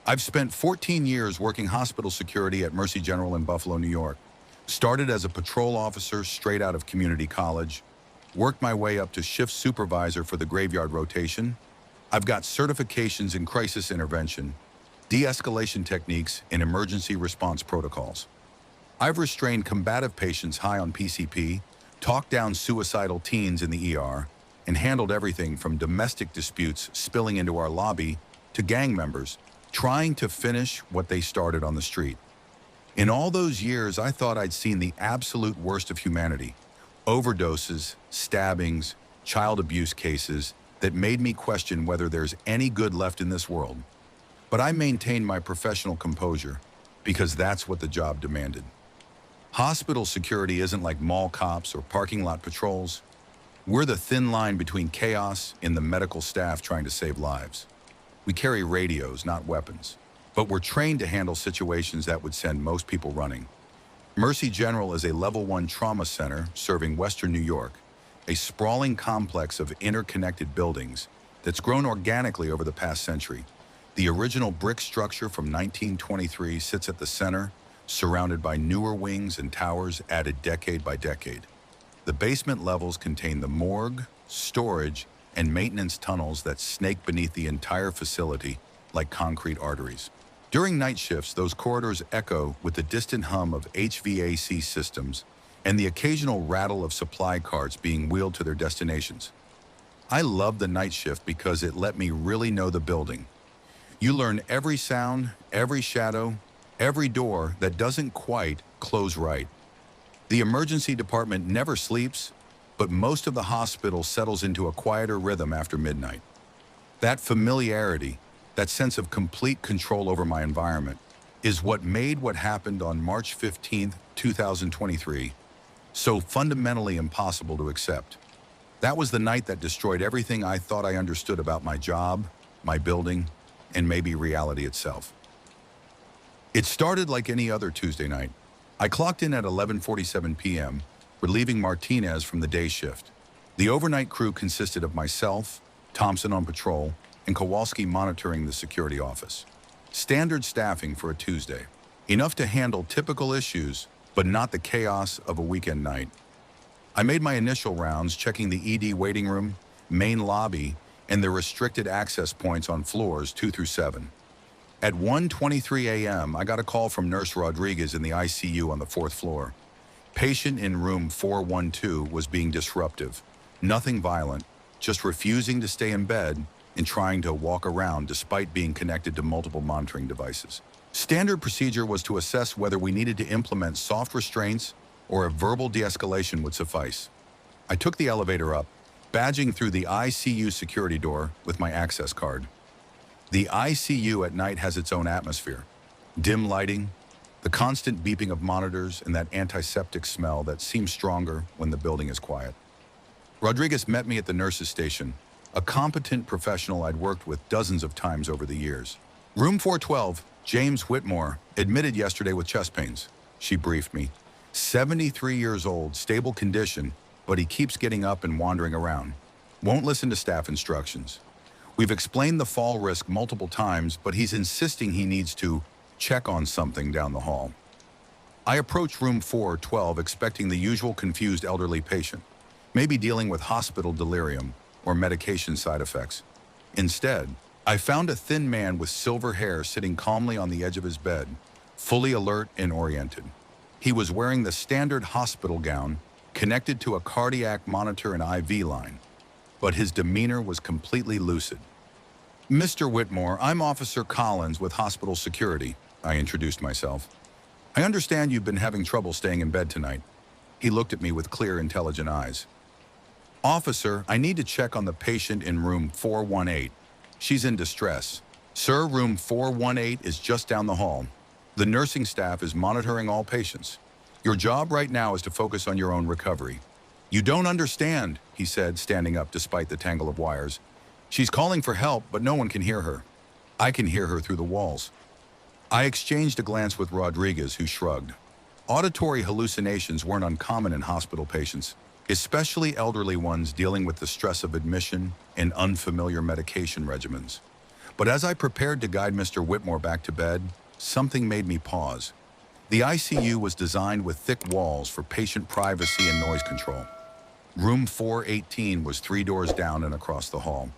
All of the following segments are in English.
I've spent 14 years working hospital security at Mercy General in Buffalo, New York. Started as a patrol officer straight out of community college, worked my way up to shift supervisor for the graveyard rotation. I've got certifications in crisis intervention, de-escalation techniques, and emergency response protocols. I've restrained combative patients high on PCP, talked down suicidal teens in the ER, and handled everything from domestic disputes spilling into our lobby to gang members trying to finish what they started on the street. In all those years, I thought I'd seen the absolute worst of humanity: overdoses, stabbings, child abuse cases that made me question whether there's any good left in this world. But I maintained my professional composure because that's what the job demanded. Hospital security isn't like mall cops or parking lot patrols. We're the thin line between chaos and the medical staff trying to save lives. We carry radios, not weapons, but we're trained to handle situations that would send most people running. Mercy General is a level 1 trauma center serving Western New York, a sprawling complex of interconnected buildings that's grown organically over the past century. The original brick structure from 1923 sits at the center, surrounded by newer wings and towers added decade by decade. The basement levels contain the morgue, storage, and maintenance tunnels that snake beneath the entire facility like concrete arteries. During night shifts, those corridors echo with the distant hum of HVAC systems and the occasional rattle of supply carts being wheeled to their destinations. I love the night shift because it let me really know the building. You learn every sound, every shadow, every door that doesn't quite close right. The emergency department never sleeps, but most of the hospital settles into a quieter rhythm after midnight. That familiarity, that sense of complete control over my environment, is what made what happened on March 15, 2023, so fundamentally impossible to accept. That was the night that destroyed everything I thought I understood about my job, my building, and maybe reality itself. It started like any other Tuesday night. I clocked in at 11:47 p.m., relieving Martinez from the day shift. The overnight crew consisted of myself, Thompson on patrol, and Kowalski monitoring the security office. Standard staffing for a Tuesday. Enough to handle typical issues, but not the chaos of a weekend night. I made my initial rounds, checking the ED waiting room, main lobby, and the restricted access points on floors 2 through 7. At 1:23 a.m., I got a call from Nurse Rodriguez in the ICU on the 4th floor. Patient in room 412 was being disruptive. Nothing violent, just refusing to stay in bed and trying to walk around despite being connected to multiple monitoring devices. Standard procedure was to assess whether we needed to implement soft restraints or a verbal de-escalation would suffice. I took the elevator up, badging through the ICU security door with my access card. The ICU at night has its own atmosphere. Dim lighting, the constant beeping of monitors, and that antiseptic smell that seems stronger when the building is quiet. Rodriguez met me at the nurse's station, a competent professional I'd worked with dozens of times over the years. Room 412, James Whitmore, admitted yesterday with chest pains. She briefed me. 73 years old, stable condition, but he keeps getting up and wandering around. Won't listen to staff instructions. We've explained the fall risk multiple times, but he's insisting he needs to check on something down the hall. I approached room 412 expecting the usual confused elderly patient, maybe dealing with hospital delirium or medication side effects. Instead, I found a thin man with silver hair sitting calmly on the edge of his bed, fully alert and oriented. He was wearing the standard hospital gown, connected to a cardiac monitor and IV line, but his demeanor was completely lucid. "Mr. Whitmore, I'm Officer Collins with Hospital Security," I introduced myself. "I understand you've been having trouble staying in bed tonight." He looked at me with clear, intelligent eyes. "Officer, I need to check on the patient in room 418. She's in distress." "Sir, room 418 is just down the hall. The nursing staff is monitoring all patients. Your job right now is to focus on your own recovery." "You don't understand," he said, standing up despite the tangle of wires. "She's calling for help, but no one can hear her. I can hear her through the walls." I exchanged a glance with Rodriguez, who shrugged. Auditory hallucinations weren't uncommon in hospital patients, especially elderly ones dealing with the stress of admission and unfamiliar medication regimens. But as I prepared to guide Mr. Whitmore back to bed, something made me pause. The ICU was designed with thick walls for patient privacy and noise control. Room 418 was 3 doors down and across the hall.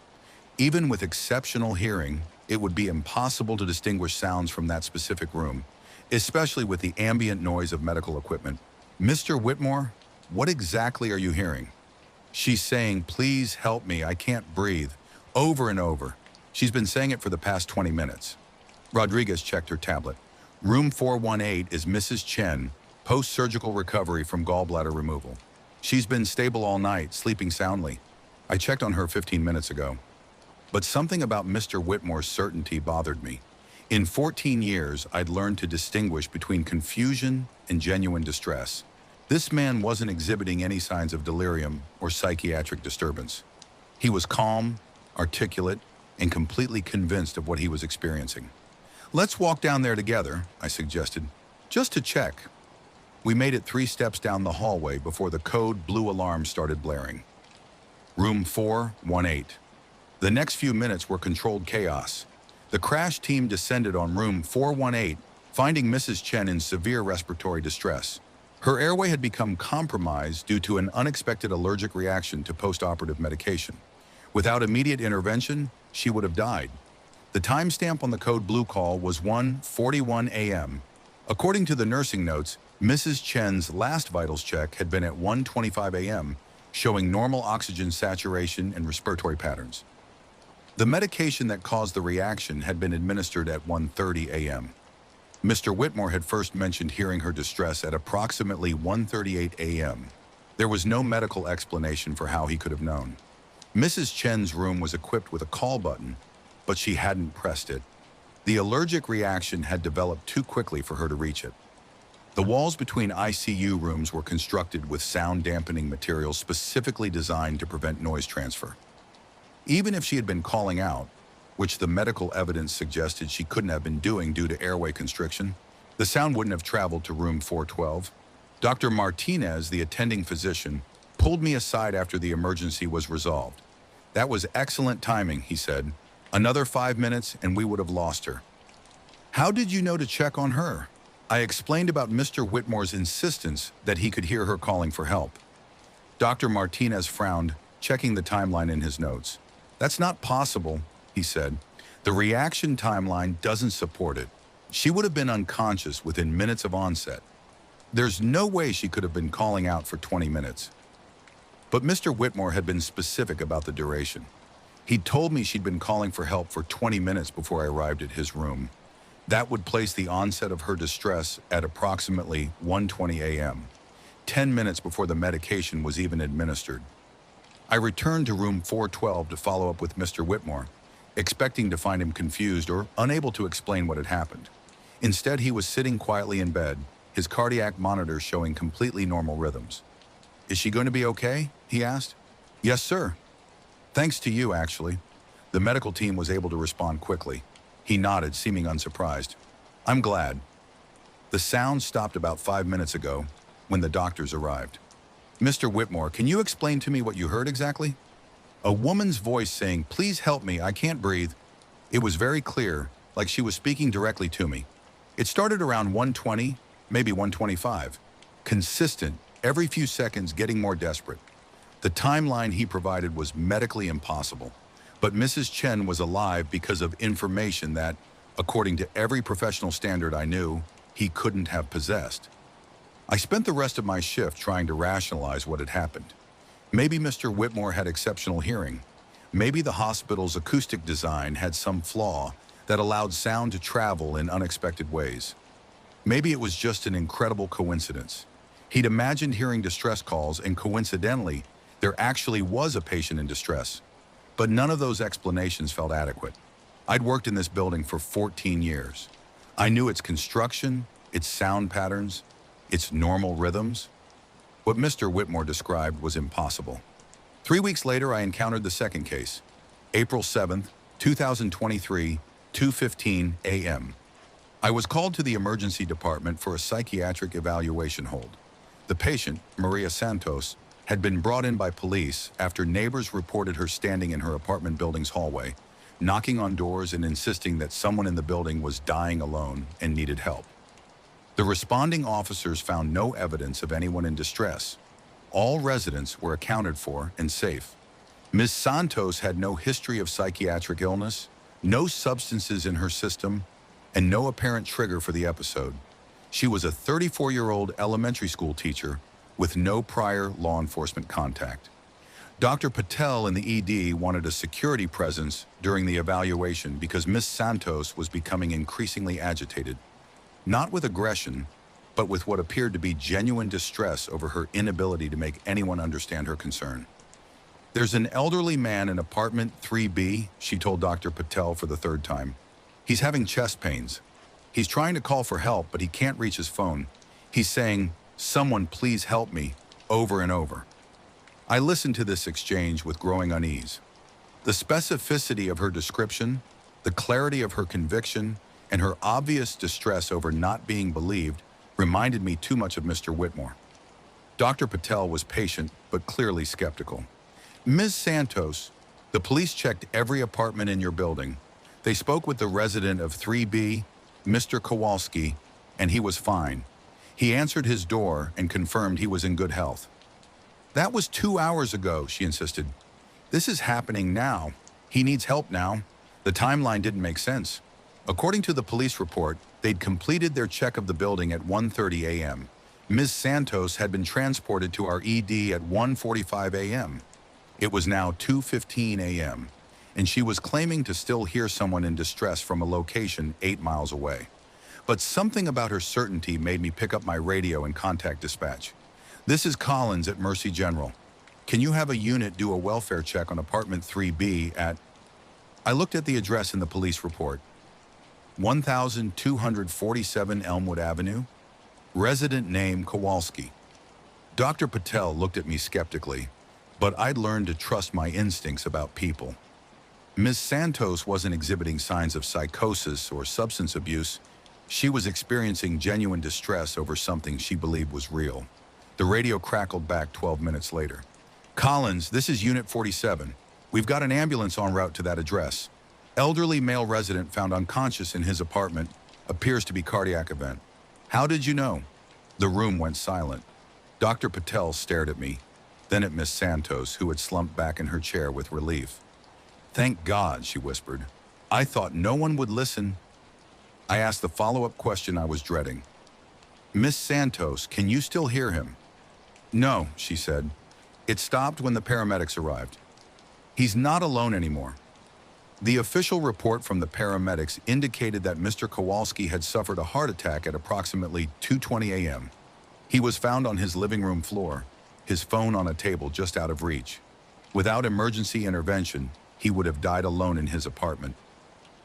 Even with exceptional hearing, it would be impossible to distinguish sounds from that specific room, especially with the ambient noise of medical equipment. Mr. Whitmore, what exactly are you hearing? She's saying, please help me, I can't breathe, over and over. She's been saying it for the past 20 minutes. Rodriguez checked her tablet. Room 418 is Mrs. Chen, post-surgical recovery from gallbladder removal. She's been stable all night, sleeping soundly. I checked on her 15 minutes ago. But something about Mr. Whitmore's certainty bothered me. In 14 years, I'd learned to distinguish between confusion and genuine distress. This man wasn't exhibiting any signs of delirium or psychiatric disturbance. He was calm, articulate, and completely convinced of what he was experiencing. Let's walk down there together, I suggested, just to check. We made it 3 steps down the hallway before the code blue alarm started blaring. Room 418. The next few minutes were controlled chaos. The crash team descended on room 418, finding Mrs. Chen in severe respiratory distress. Her airway had become compromised due to an unexpected allergic reaction to post-operative medication. Without immediate intervention, she would have died. The timestamp on the code blue call was 1:41 a.m. According to the nursing notes, Mrs. Chen's last vitals check had been at 1:25 a.m., showing normal oxygen saturation and respiratory patterns. The medication that caused the reaction had been administered at 1:30 a.m. Mr. Whitmore had first mentioned hearing her distress at approximately 1:38 a.m. There was no medical explanation for how he could have known. Mrs. Chen's room was equipped with a call button, but she hadn't pressed it. The allergic reaction had developed too quickly for her to reach it. The walls between ICU rooms were constructed with sound-dampening materials specifically designed to prevent noise transfer. Even if she had been calling out, which the medical evidence suggested she couldn't have been doing due to airway constriction, the sound wouldn't have traveled to room 412. Dr. Martinez, the attending physician, pulled me aside after the emergency was resolved. That was excellent timing, he said. Another 5 minutes and we would have lost her. How did you know to check on her? I explained about Mr. Whitmore's insistence that he could hear her calling for help. Dr. Martinez frowned, checking the timeline in his notes. That's not possible, he said. The reaction timeline doesn't support it. She would have been unconscious within minutes of onset. There's no way she could have been calling out for 20 minutes. But Mr. Whitmore had been specific about the duration. He'd told me she'd been calling for help for 20 minutes before I arrived at his room. That would place the onset of her distress at approximately 1:20 a.m., 10 minutes before the medication was even administered. I returned to room 412 to follow up with Mr. Whitmore, expecting to find him confused or unable to explain what had happened. Instead, he was sitting quietly in bed, his cardiac monitor showing completely normal rhythms. Is she going to be okay? He asked. Yes, sir. Thanks to you, actually. The medical team was able to respond quickly. He nodded, seeming unsurprised. I'm glad. The sound stopped about 5 minutes ago when the doctors arrived. Mr. Whitmore, can you explain to me what you heard exactly? A woman's voice saying, please help me, I can't breathe. It was very clear, like she was speaking directly to me. It started around 1:20, maybe 1:25. Consistent, every few seconds getting more desperate. The timeline he provided was medically impossible, but Mrs. Chen was alive because of information that, according to every professional standard I knew, he couldn't have possessed. I spent the rest of my shift trying to rationalize what had happened. Maybe Mr. Whitmore had exceptional hearing. Maybe the hospital's acoustic design had some flaw that allowed sound to travel in unexpected ways. Maybe it was just an incredible coincidence. He'd imagined hearing distress calls, and coincidentally, there actually was a patient in distress. But none of those explanations felt adequate. I'd worked in this building for 14 years. I knew its construction, its sound patterns, its normal rhythms. What Mr. Whitmore described was impossible. 3 weeks later, I encountered the second case. April 7th, 2023, 2:15 a.m. I was called to the emergency department for a psychiatric evaluation hold. The patient, Maria Santos, had been brought in by police after neighbors reported her standing in her apartment building's hallway, knocking on doors and insisting that someone in the building was dying alone and needed help. The responding officers found no evidence of anyone in distress. All residents were accounted for and safe. Ms. Santos had no history of psychiatric illness, no substances in her system, and no apparent trigger for the episode. She was a 34-year-old elementary school teacher with no prior law enforcement contact. Dr. Patel in the ED wanted a security presence during the evaluation because Ms. Santos was becoming increasingly agitated, not with aggression, but with what appeared to be genuine distress over her inability to make anyone understand her concern. "There's an elderly man in apartment 3B, she told Dr. Patel for the third time. "He's having chest pains. He's trying to call for help, but he can't reach his phone. He's saying, 'Someone please help me,' over and over." I listened to this exchange with growing unease. The specificity of her description, the clarity of her conviction, and her obvious distress over not being believed reminded me too much of Mr. Whitmore. Dr. Patel was patient, but clearly skeptical. "Ms. Santos, the police checked every apartment in your building. They spoke with the resident of 3B, Mr. Kowalski, and he was fine. He answered his door and confirmed he was in good health." "That was 2 hours ago," she insisted. "This is happening now. He needs help now." The timeline didn't make sense. According to the police report, they'd completed their check of the building at 1:30 a.m. Ms. Santos had been transported to our ED at 1:45 a.m. It was now 2:15 a.m., and she was claiming to still hear someone in distress from a location 8 miles away. But something about her certainty made me pick up my radio and contact dispatch. "This is Collins at Mercy General. Can you have a unit do a welfare check on apartment 3B at..." I looked at the address in the police report. 1247 Elmwood Avenue. Resident name Kowalski. Dr. Patel looked at me skeptically, but I'd learned to trust my instincts about people. Ms. Santos wasn't exhibiting signs of psychosis or substance abuse. She was experiencing genuine distress over something she believed was real. The radio crackled back 12 minutes later. "Collins, this is Unit 47. We've got an ambulance en route to that address. Elderly male resident found unconscious in his apartment. Appears to be cardiac event." "How did you know?" The room went silent. Dr. Patel stared at me, then at Miss Santos, who had slumped back in her chair with relief. "Thank God," she whispered. "I thought no one would listen." I asked the follow-up question I was dreading. "Miss Santos, can you still hear him?" "No," she said. "It stopped when the paramedics arrived. He's not alone anymore." The official report from the paramedics indicated that Mr. Kowalski had suffered a heart attack at approximately 2:20 a.m. He was found on his living room floor, his phone on a table just out of reach. Without emergency intervention, he would have died alone in his apartment.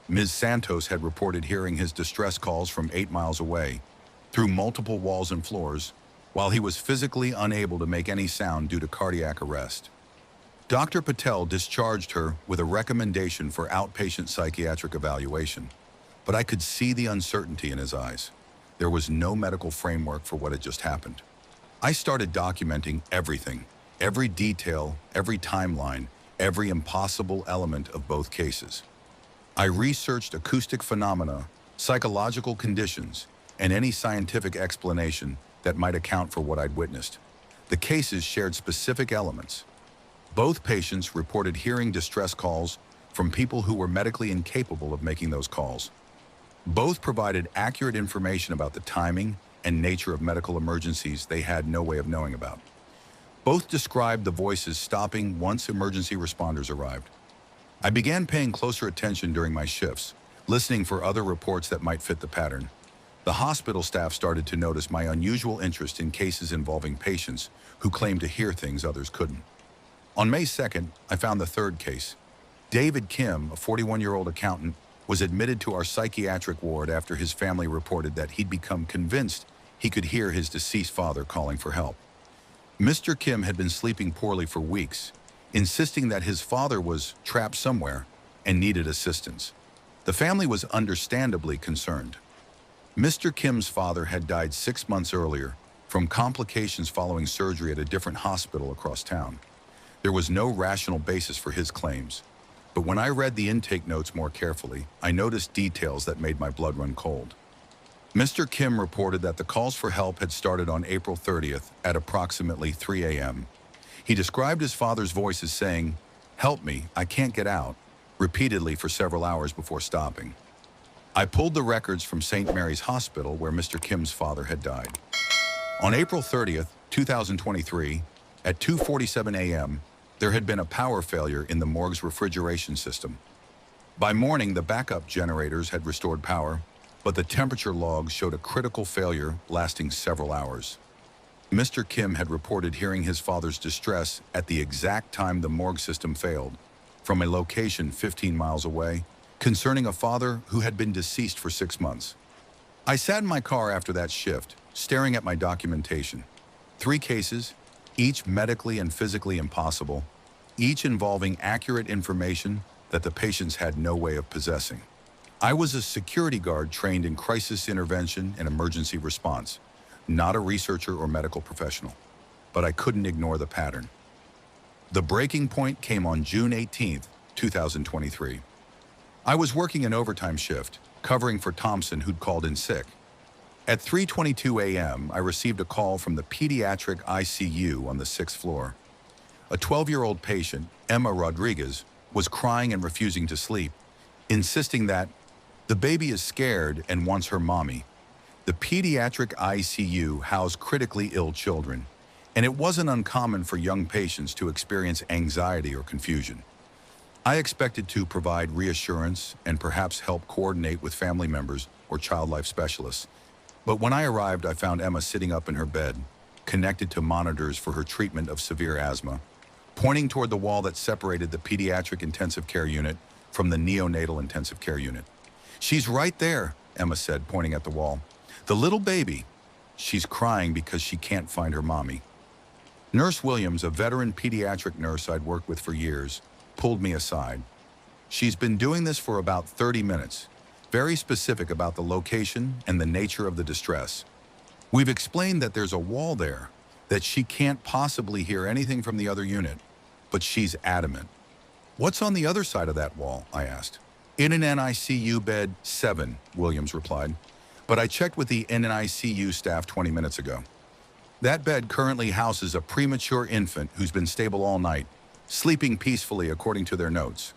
Ms. Santos had reported hearing his distress calls from 8 miles away, through multiple walls and floors, while he was physically unable to make any sound due to cardiac arrest. Dr. Patel discharged her with a recommendation for outpatient psychiatric evaluation, but I could see the uncertainty in his eyes. There was no medical framework for what had just happened. I started documenting everything, every detail, every timeline, every impossible element of both cases. I researched acoustic phenomena, psychological conditions, and any scientific explanation that might account for what I'd witnessed. The cases shared specific elements. Both patients reported hearing distress calls from people who were medically incapable of making those calls. Both provided accurate information about the timing and nature of medical emergencies they had no way of knowing about. Both described the voices stopping once emergency responders arrived. I began paying closer attention during my shifts, listening for other reports that might fit the pattern. The hospital staff started to notice my unusual interest in cases involving patients who claimed to hear things others couldn't. On May 2nd, I found the third case. David Kim, a 41-year-old accountant, was admitted to our psychiatric ward after his family reported that he'd become convinced he could hear his deceased father calling for help. Mr. Kim had been sleeping poorly for weeks, insisting that his father was trapped somewhere and needed assistance. The family was understandably concerned. Mr. Kim's father had died 6 months earlier from complications following surgery at a different hospital across town. There was no rational basis for his claims. But when I read the intake notes more carefully, I noticed details that made my blood run cold. Mr. Kim reported that the calls for help had started on April 30th at approximately 3 a.m. He described his father's voice as saying, "Help me, I can't get out," repeatedly for several hours before stopping. I pulled the records from St. Mary's Hospital where Mr. Kim's father had died. On April 30th, 2023, at 2:47 a.m., there had been a power failure in the morgue's refrigeration system. By morning, the backup generators had restored power, but the temperature logs showed a critical failure lasting several hours. Mr. Kim had reported hearing his father's distress at the exact time the morgue system failed, from a location 15 miles away, concerning a father who had been deceased for 6 months. I sat in my car after that shift, staring at my documentation. 3 cases, each medically and physically impossible, each involving accurate information that the patients had no way of possessing. I was a security guard trained in crisis intervention and emergency response, not a researcher or medical professional, but I couldn't ignore the pattern. The breaking point came on June 18th, 2023. I was working an overtime shift, covering for Thompson, who'd called in sick. At 3:22 a.m., I received a call from the pediatric ICU on the 6th floor. A 12-year-old patient, Emma Rodriguez, was crying and refusing to sleep, insisting that the baby is scared and wants her mommy. The pediatric ICU housed critically ill children, and it wasn't uncommon for young patients to experience anxiety or confusion. I expected to provide reassurance and perhaps help coordinate with family members or child life specialists. But when I arrived, I found Emma sitting up in her bed, connected to monitors for her treatment of severe asthma, pointing toward the wall that separated the pediatric intensive care unit from the neonatal intensive care unit. "She's right there," Emma said, pointing at the wall. "The little baby. She's crying because she can't find her mommy." Nurse Williams, a veteran pediatric nurse I'd worked with for years, pulled me aside. "She's been doing this for about 30 minutes, very specific about the location and the nature of the distress. We've explained that there's a wall there, that she can't possibly hear anything from the other unit, but she's adamant." "What's on the other side of that wall?" I asked. "In an NICU bed 7, Williams replied. "But I checked with the NICU staff 20 minutes ago. That bed currently houses a premature infant who's been stable all night, sleeping peacefully according to their notes."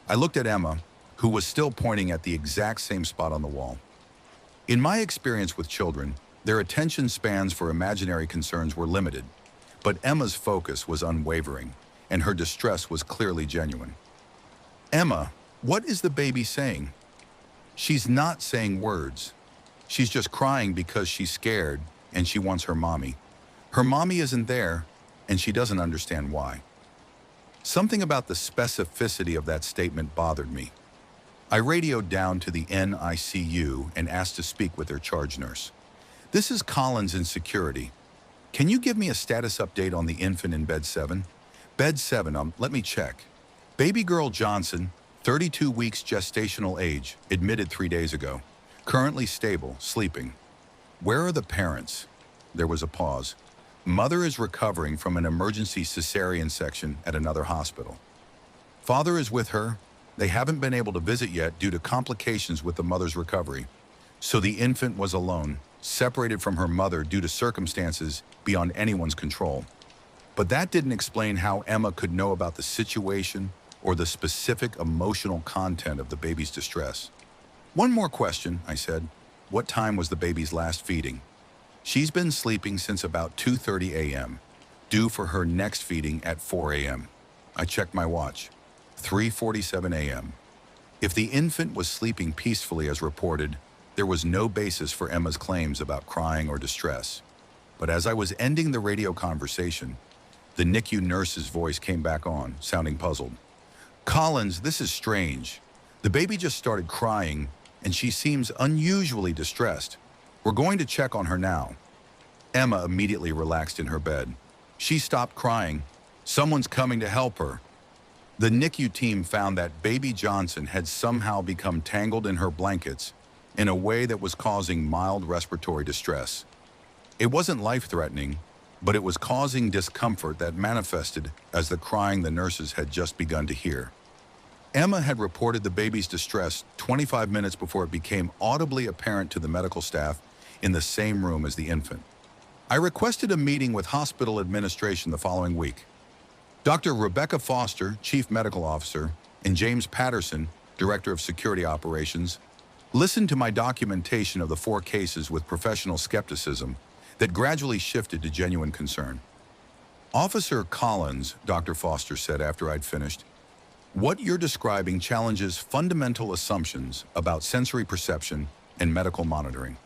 I looked at Emma, who was still pointing at the exact same spot on the wall. In my experience with children, their attention spans for imaginary concerns were limited, but Emma's focus was unwavering, and her distress was clearly genuine. "Emma, what is the baby saying?" "She's not saying words. She's just crying because she's scared and she wants her mommy. Her mommy isn't there, and she doesn't understand why." Something about the specificity of that statement bothered me. I radioed down to the NICU and asked to speak with their charge nurse. "This is Collins in security. Can you give me a status update on the infant in bed 7? Bed 7, let me check. Baby girl Johnson, 32 weeks gestational age, admitted 3 days ago. Currently stable, sleeping. Where are the parents?" There was a pause. "Mother is recovering from an emergency cesarean section at another hospital. Father is with her. They haven't been able to visit yet due to complications with the mother's recovery. So the infant was alone, separated from her mother due to circumstances beyond anyone's control. But that didn't explain how Emma could know about the situation or the specific emotional content of the baby's distress." "One more question," I said. "What time was the baby's last feeding?" "She's been sleeping since about 2:30 a.m., due for her next feeding at 4 a.m. I checked my watch. 3:47 a.m. If the infant was sleeping peacefully as reported, there was no basis for Emma's claims about crying or distress. But as I was ending the radio conversation, the NICU nurse's voice came back on, sounding puzzled. "Collins, this is strange. The baby just started crying, and she seems unusually distressed. We're going to check on her now." Emma immediately relaxed in her bed. "She stopped crying. Someone's coming to help her." The NICU team found that baby Johnson had somehow become tangled in her blankets in a way that was causing mild respiratory distress. It wasn't life-threatening, but it was causing discomfort that manifested as the crying the nurses had just begun to hear. Emma had reported the baby's distress 25 minutes before it became audibly apparent to the medical staff in the same room as the infant. I requested a meeting with hospital administration the following week. Dr. Rebecca Foster, Chief Medical Officer, and James Patterson, Director of Security Operations, listened to my documentation of the 4 cases with professional skepticism that gradually shifted to genuine concern. Officer Collins, Dr. Foster said after I'd finished, what you're describing challenges fundamental assumptions about sensory perception and medical monitoring.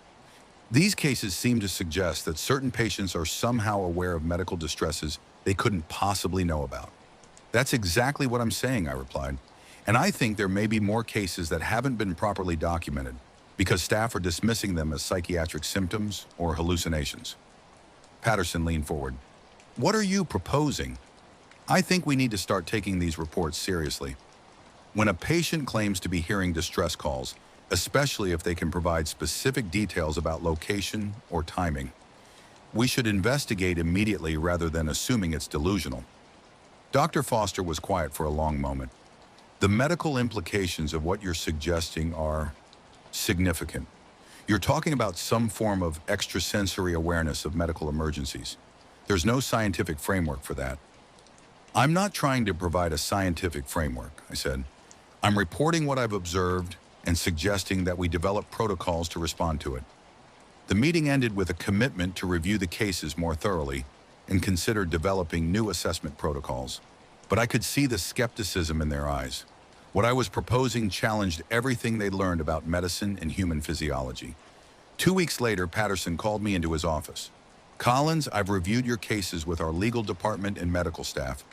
These cases seem to suggest that certain patients are somehow aware of medical distresses they couldn't possibly know about. That's exactly what I'm saying, I replied. And I think there may be more cases that haven't been properly documented because staff are dismissing them as psychiatric symptoms or hallucinations. Patterson leaned forward. What are you proposing? I think we need to start taking these reports seriously. When a patient claims to be hearing distress calls, especially if they can provide specific details about location or timing, we should investigate immediately rather than assuming it's delusional. Dr. Foster was quiet for a long moment. The medical implications of what you're suggesting are significant. You're talking about some form of extrasensory awareness of medical emergencies. There's no scientific framework for that. I'm not trying to provide a scientific framework, I said. I'm reporting what I've observed and suggesting that we develop protocols to respond to it. The meeting ended with a commitment to review the cases more thoroughly and consider developing new assessment protocols. But I could see the skepticism in their eyes. What I was proposing challenged everything they'd learned about medicine and human physiology. 2 weeks later, Patterson called me into his office. Collins, I've reviewed your cases with our legal department and medical staff.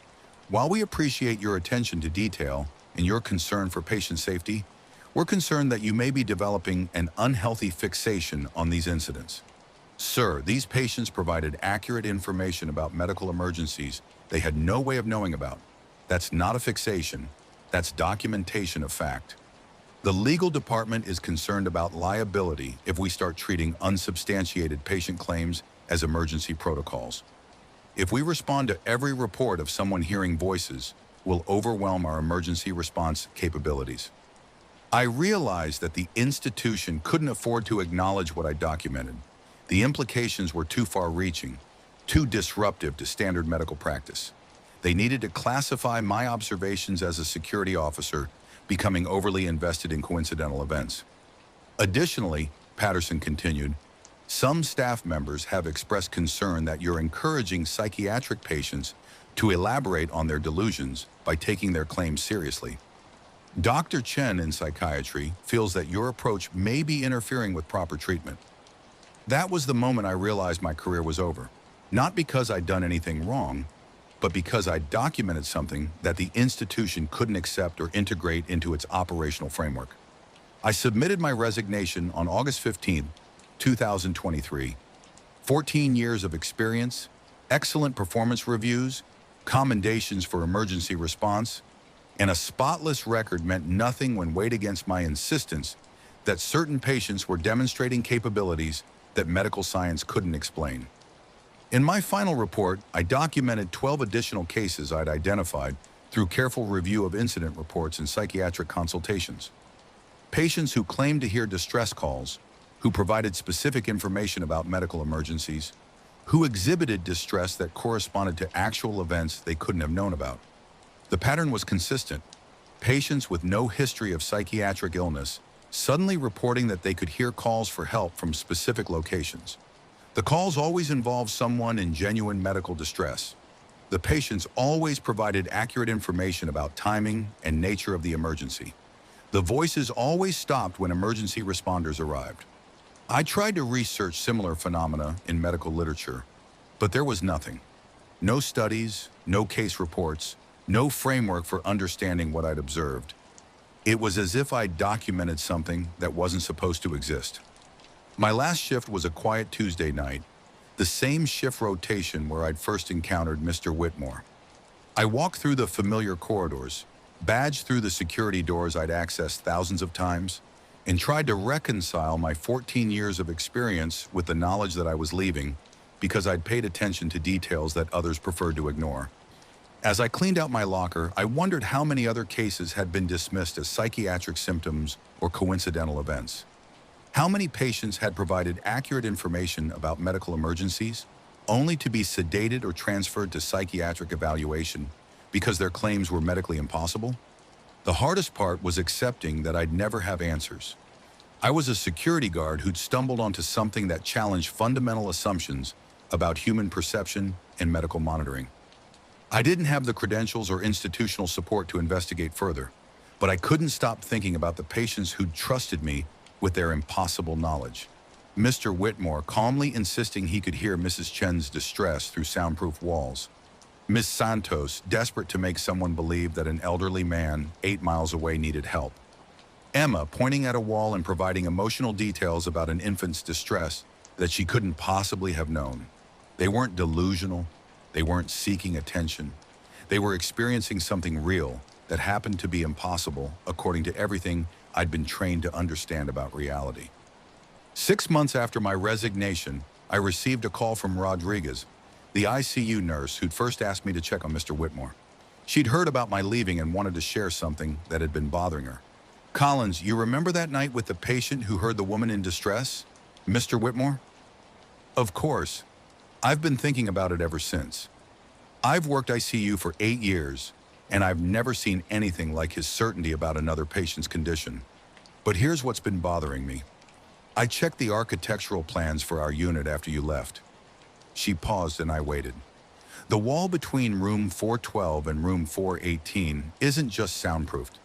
While we appreciate your attention to detail and your concern for patient safety, we're concerned that you may be developing an unhealthy fixation on these incidents. Sir, these patients provided accurate information about medical emergencies they had no way of knowing about. That's not a fixation. That's documentation of fact. The legal department is concerned about liability if we start treating unsubstantiated patient claims as emergency protocols. If we respond to every report of someone hearing voices, we'll overwhelm our emergency response capabilities. I realized that the institution couldn't afford to acknowledge what I documented. The implications were too far-reaching, too disruptive to standard medical practice. They needed to classify my observations as a security officer, becoming overly invested in coincidental events. Additionally, Patterson continued, some staff members have expressed concern that you're encouraging psychiatric patients to elaborate on their delusions by taking their claims seriously. Dr. Chen in psychiatry feels that your approach may be interfering with proper treatment. That was the moment I realized my career was over, not because I'd done anything wrong, but because I documented something that the institution couldn't accept or integrate into its operational framework. I submitted my resignation on August 15, 2023. 14 years of experience, excellent performance reviews, commendations for emergency response, and a spotless record meant nothing when weighed against my insistence that certain patients were demonstrating capabilities that medical science couldn't explain. In my final report, I documented 12 additional cases I'd identified through careful review of incident reports and psychiatric consultations. Patients who claimed to hear distress calls, who provided specific information about medical emergencies, who exhibited distress that corresponded to actual events they couldn't have known about. The pattern was consistent. Patients with no history of psychiatric illness suddenly reporting that they could hear calls for help from specific locations. The calls always involved someone in genuine medical distress. The patients always provided accurate information about timing and nature of the emergency. The voices always stopped when emergency responders arrived. I tried to research similar phenomena in medical literature, but there was nothing. No studies, no case reports, no framework for understanding what I'd observed. It was as if I'd documented something that wasn't supposed to exist. My last shift was a quiet Tuesday night, the same shift rotation where I'd first encountered Mr. Whitmore. I walked through the familiar corridors, badged through the security doors I'd accessed thousands of times, and tried to reconcile my 14 years of experience with the knowledge that I was leaving because I'd paid attention to details that others preferred to ignore. As I cleaned out my locker, I wondered how many other cases had been dismissed as psychiatric symptoms or coincidental events. How many patients had provided accurate information about medical emergencies, only to be sedated or transferred to psychiatric evaluation because their claims were medically impossible? The hardest part was accepting that I'd never have answers. I was a security guard who'd stumbled onto something that challenged fundamental assumptions about human perception and medical monitoring. I didn't have the credentials or institutional support to investigate further, but I couldn't stop thinking about the patients who'd trusted me with their impossible knowledge. Mr. Whitmore calmly insisting he could hear Mrs. Chen's distress through soundproof walls. Miss Santos desperate to make someone believe that an elderly man 8 miles away needed help. Emma pointing at a wall and providing emotional details about an infant's distress that she couldn't possibly have known. They weren't delusional. They weren't seeking attention. They were experiencing something real that happened to be impossible according to everything I'd been trained to understand about reality. 6 months after my resignation, I received a call from Rodriguez, the ICU nurse who'd first asked me to check on Mr. Whitmore. She'd heard about my leaving and wanted to share something that had been bothering her. "Collins, you remember that night with the patient who heard the woman in distress, Mr. Whitmore?" "Of course. I've been thinking about it ever since. I've worked ICU for 8 years, and I've never seen anything like his certainty about another patient's condition. But here's what's been bothering me. I checked the architectural plans for our unit after you left." She paused and I waited. "The wall between room 412 and room 418 isn't just soundproofed.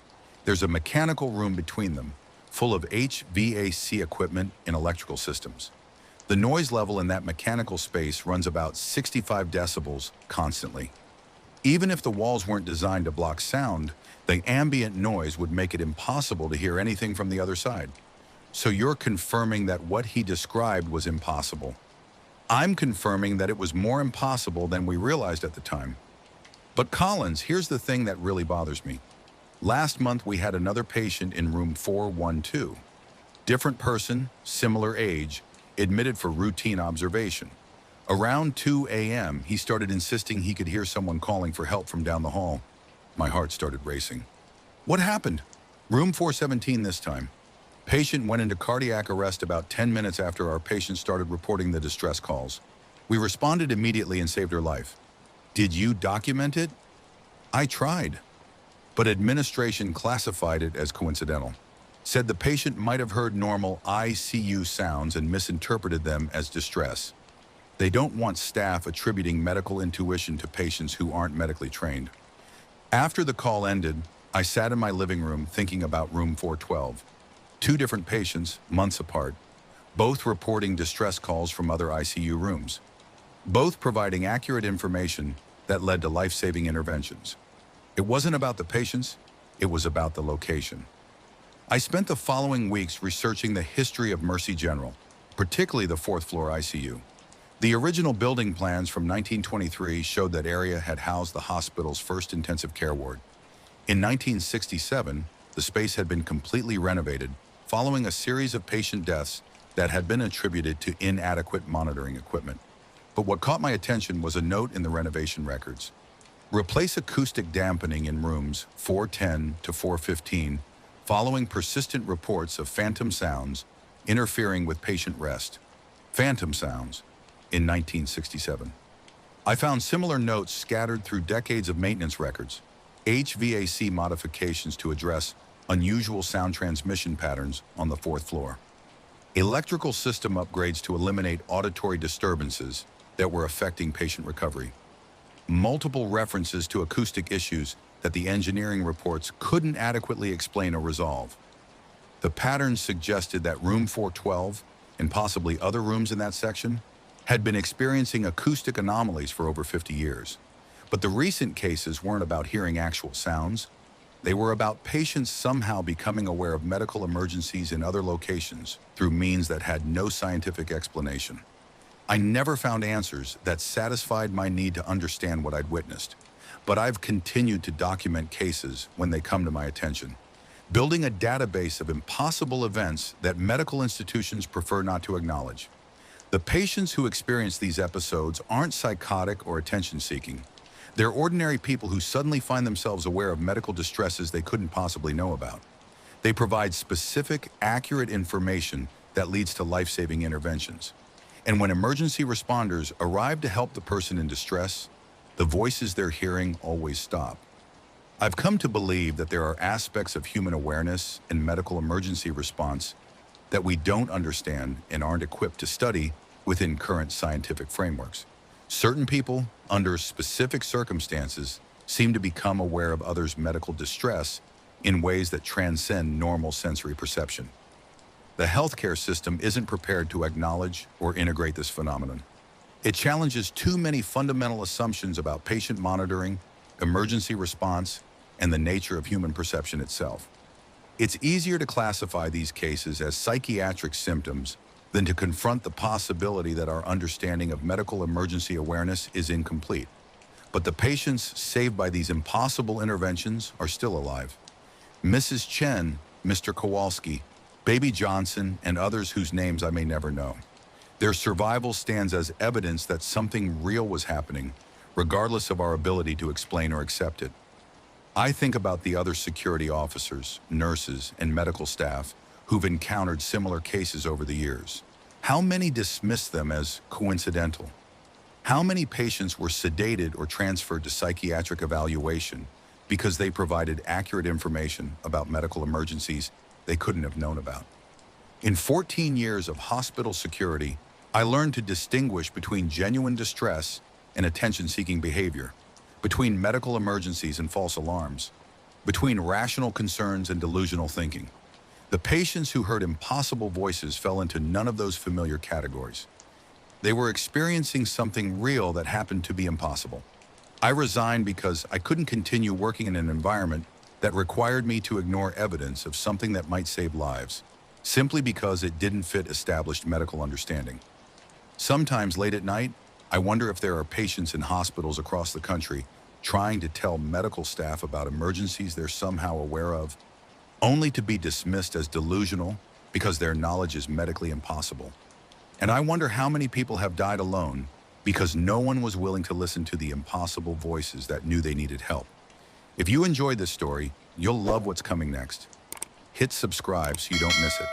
There's a mechanical room between them, full of HVAC equipment and electrical systems. The noise level in that mechanical space runs about 65 decibels constantly. Even if the walls weren't designed to block sound, the ambient noise would make it impossible to hear anything from the other side. So you're confirming that what he described was impossible. I'm confirming that it was more impossible than we realized at the time. But Collins, here's the thing that really bothers me. Last month we had another patient in room 412. Different person, similar age, admitted for routine observation. Around 2 a.m., he started insisting he could hear someone calling for help from down the hall. My heart started racing. What happened? Room 417 this time. Patient went into cardiac arrest about 10 minutes after our patient started reporting the distress calls. We responded immediately and saved her life. Did you document it? I tried. But administration classified it as coincidental. Said the patient might have heard normal ICU sounds and misinterpreted them as distress. They don't want staff attributing medical intuition to patients who aren't medically trained. After the call ended, I sat in my living room thinking about room 412. 2 different patients, months apart, both reporting distress calls from other ICU rooms, both providing accurate information that led to life-saving interventions. It wasn't about the patients, it was about the location. I spent the following weeks researching the history of Mercy General, particularly the 4th floor ICU. The original building plans from 1923 showed that area had housed the hospital's first intensive care ward. In 1967, the space had been completely renovated following a series of patient deaths that had been attributed to inadequate monitoring equipment. But what caught my attention was a note in the renovation records. Replace acoustic dampening in rooms 410 to 415 following persistent reports of phantom sounds interfering with patient rest. Phantom sounds in 1967. I found similar notes scattered through decades of maintenance records, HVAC modifications to address unusual sound transmission patterns on the 4th floor, electrical system upgrades to eliminate auditory disturbances that were affecting patient recovery, multiple references to acoustic issues that the engineering reports couldn't adequately explain or resolve. The patterns suggested that room 412, and possibly other rooms in that section, had been experiencing acoustic anomalies for over 50 years. But the recent cases weren't about hearing actual sounds. They were about patients somehow becoming aware of medical emergencies in other locations through means that had no scientific explanation. I never found answers that satisfied my need to understand what I'd witnessed, but I've continued to document cases when they come to my attention, building a database of impossible events that medical institutions prefer not to acknowledge. The patients who experience these episodes aren't psychotic or attention-seeking. They're ordinary people who suddenly find themselves aware of medical distresses they couldn't possibly know about. They provide specific, accurate information that leads to life-saving interventions. And when emergency responders arrive to help the person in distress, the voices they're hearing always stop. I've come to believe that there are aspects of human awareness and medical emergency response that we don't understand and aren't equipped to study within current scientific frameworks. Certain people, under specific circumstances, seem to become aware of others' medical distress in ways that transcend normal sensory perception. The healthcare system isn't prepared to acknowledge or integrate this phenomenon. It challenges too many fundamental assumptions about patient monitoring, emergency response, and the nature of human perception itself. It's easier to classify these cases as psychiatric symptoms than to confront the possibility that our understanding of medical emergency awareness is incomplete. But the patients saved by these impossible interventions are still alive. Mrs. Chen, Mr. Kowalski, Baby Johnson, and others whose names I may never know. Their survival stands as evidence that something real was happening, regardless of our ability to explain or accept it. I think about the other security officers, nurses, and medical staff who've encountered similar cases over the years. How many dismissed them as coincidental? How many patients were sedated or transferred to psychiatric evaluation because they provided accurate information about medical emergencies they couldn't have known about? In 14 years of hospital security, I learned to distinguish between genuine distress and attention-seeking behavior, between medical emergencies and false alarms, between rational concerns and delusional thinking. The patients who heard impossible voices fell into none of those familiar categories. They were experiencing something real that happened to be impossible. I resigned because I couldn't continue working in an environment that required me to ignore evidence of something that might save lives, simply because it didn't fit established medical understanding. Sometimes late at night, I wonder if there are patients in hospitals across the country trying to tell medical staff about emergencies they're somehow aware of, only to be dismissed as delusional because their knowledge is medically impossible. And I wonder how many people have died alone because no one was willing to listen to the impossible voices that knew they needed help. If you enjoyed this story, you'll love what's coming next. Hit subscribe so you don't miss it.